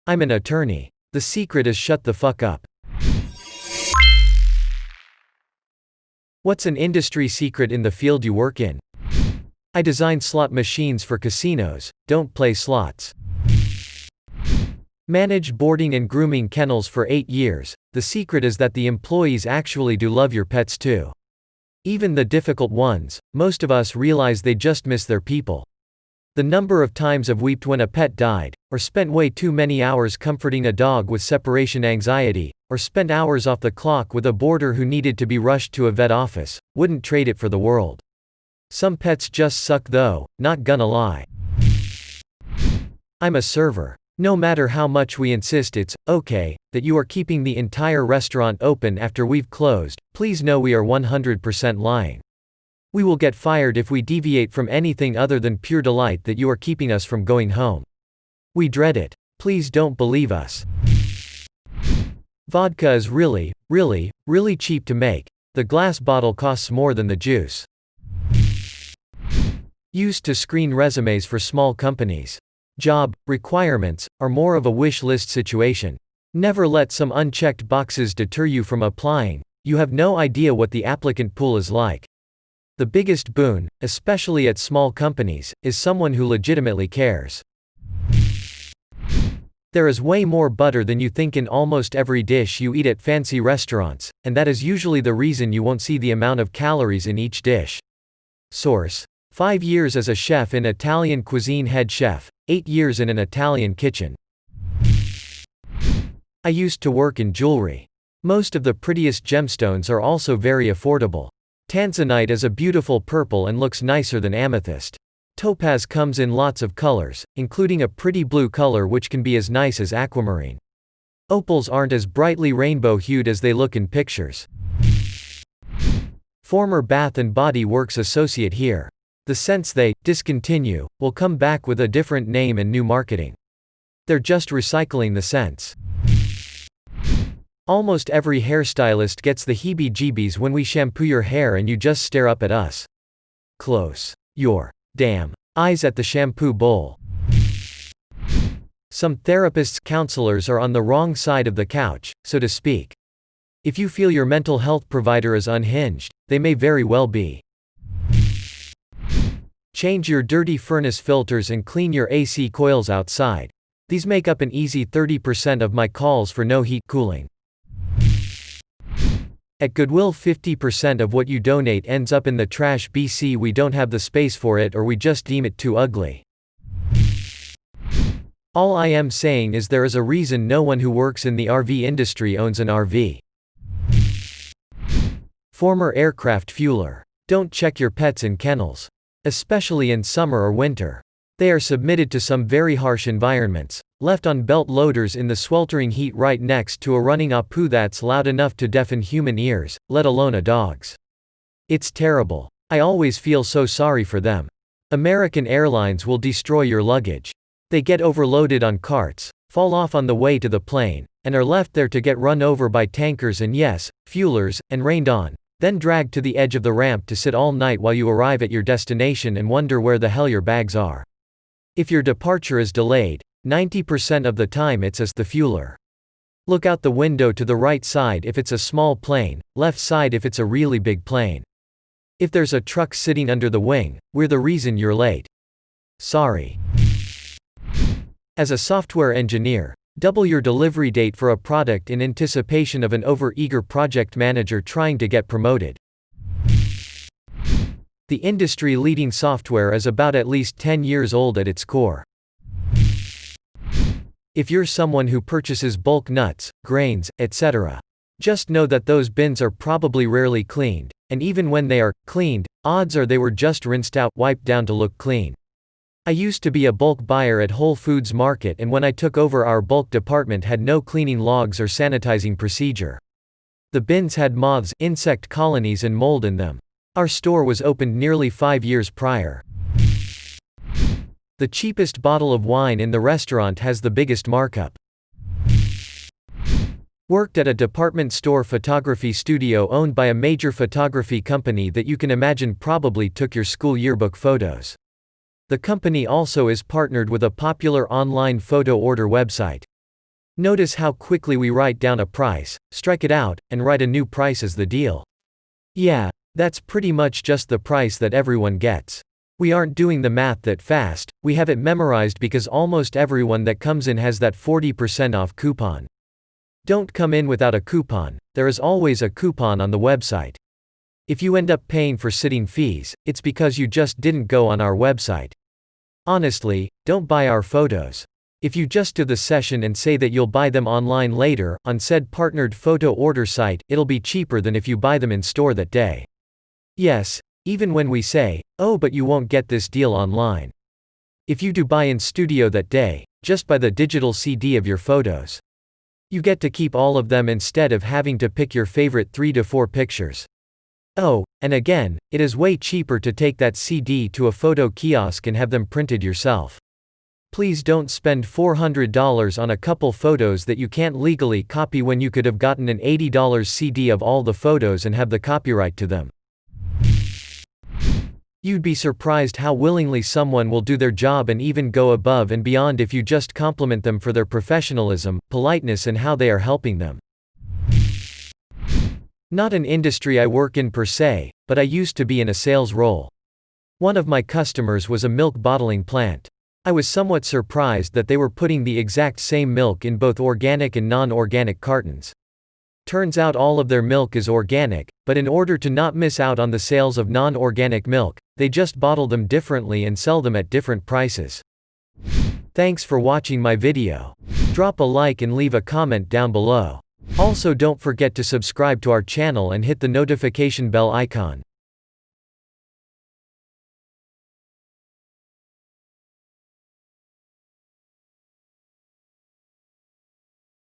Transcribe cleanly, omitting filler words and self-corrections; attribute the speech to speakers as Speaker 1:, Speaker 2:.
Speaker 1: I'm an attorney. The secret is shut the fuck up. What's an industry secret in the field you work in? I design slot machines for casinos, don't play slots. Managed boarding and grooming kennels for 8 years. The secret is that the employees actually do love your pets too. Even the difficult ones, most of us realize they just miss their people. The number of times I've wept when a pet died, or spent way too many hours comforting a dog with separation anxiety, or spent hours off the clock with a boarder who needed to be rushed to a vet office, wouldn't trade it for the world. Some pets just suck though, not gonna lie. I'm a server. No matter how much we insist it's okay that you are keeping the entire restaurant open after we've closed, please know we are 100% lying. We will get fired if we deviate from anything other than pure delight that you are keeping us from going home. We dread it. Please don't believe us. Vodka is really, really, really cheap to make. The glass bottle costs more than the juice. Used to screen resumes for small companies. Job requirements are more of a wish list situation. Never let some unchecked boxes deter you from applying. You have no idea what the applicant pool is like. The biggest boon, especially at small companies, is someone who legitimately cares. There is way more butter than you think in almost every dish you eat at fancy restaurants, and that is usually the reason you won't see the amount of calories in each dish. Source: 5 years as a chef in Italian cuisine, head chef, 8 years in an Italian kitchen. I used to work in jewelry. Most of the prettiest gemstones are also very affordable. Tanzanite is a beautiful purple and looks nicer than amethyst. Topaz comes in lots of colors, including a pretty blue color which can be as nice as aquamarine. Opals aren't as brightly rainbow-hued as they look in pictures. Former Bath & Body Works associate here. The scents they discontinue will come back with a different name and new marketing. They're just recycling the scents. Almost every hairstylist gets the heebie-jeebies when we shampoo your hair and you just stare up at us. Close your damn eyes at the shampoo bowl. Some therapists, counselors are on the wrong side of the couch, so to speak. If you feel your mental health provider is unhinged, they may very well be. Change your dirty furnace filters and clean your AC coils outside. These make up an easy 30% of my calls for no heat cooling. At Goodwill, 50% of what you donate ends up in the trash. BC, we don't have the space for it, or we just deem it too ugly. All I am saying is there is a reason no one who works in the RV industry owns an RV. Former aircraft fueler. Don't check your pets in kennels. Especially in summer or winter. They are submitted to some very harsh environments, left on belt loaders in the sweltering heat right next to a running APU that's loud enough to deafen human ears, let alone a dog's. It's terrible. I always feel so sorry for them. American Airlines will destroy your luggage. They get overloaded on carts, fall off on the way to the plane, and are left there to get run over by tankers and yes, fuelers, and rained on, then dragged to the edge of the ramp to sit all night while you arrive at your destination and wonder where the hell your bags are. If your departure is delayed, 90% of the time it's as the fueler. Look out the window to the right side if it's a small plane, left side if it's a really big plane. If there's a truck sitting under the wing, we're the reason you're late. Sorry. As a software engineer, double your delivery date for a product in anticipation of an over-eager project manager trying to get promoted. The industry-leading software is about at least 10 years old at its core. If you're someone who purchases bulk nuts, grains, etc., just know that those bins are probably rarely cleaned, and even when they are cleaned, odds are they were just rinsed out, wiped down to look clean. I used to be a bulk buyer at Whole Foods Market, and when I took over, our bulk department had no cleaning logs or sanitizing procedure. The bins had moths, insect colonies and mold in them. Our store was opened nearly 5 years prior. The cheapest bottle of wine in the restaurant has the biggest markup. Worked at a department store photography studio owned by a major photography company that you can imagine probably took your school yearbook photos. The company also is partnered with a popular online photo order website. Notice how quickly we write down a price, strike it out, and write a new price as the deal. Yeah, that's pretty much just the price that everyone gets. We aren't doing the math that fast, we have it memorized because almost everyone that comes in has that 40% off coupon. Don't come in without a coupon, there is always a coupon on the website. If you end up paying for sitting fees, it's because you just didn't go on our website. Honestly, don't buy our photos. If you just do the session and say that you'll buy them online later, on said partnered photo order site, it'll be cheaper than if you buy them in store that day. Yes, even when we say, oh, but you won't get this deal online. If you do buy in studio that day, just buy the digital CD of your photos. You get to keep all of them instead of having to pick your favorite 3 to 4 pictures. Oh, and again, it is way cheaper to take that CD to a photo kiosk and have them printed yourself. Please don't spend $400 on a couple photos that you can't legally copy when you could have gotten an $80 CD of all the photos and have the copyright to them. You'd be surprised how willingly someone will do their job and even go above and beyond if you just compliment them for their professionalism, politeness, and how they are helping them. Not an industry I work in per se, but I used to be in a sales role. One of my customers was a milk bottling plant. I was somewhat surprised that they were putting the exact same milk in both organic and non-organic cartons. Turns out all of their milk is organic, but in order to not miss out on the sales of non-organic milk, they just bottle them differently and sell them at different prices. Thanks for watching my video. Drop a like and leave a comment down below. Also, don't forget to subscribe to our channel and hit the notification bell icon.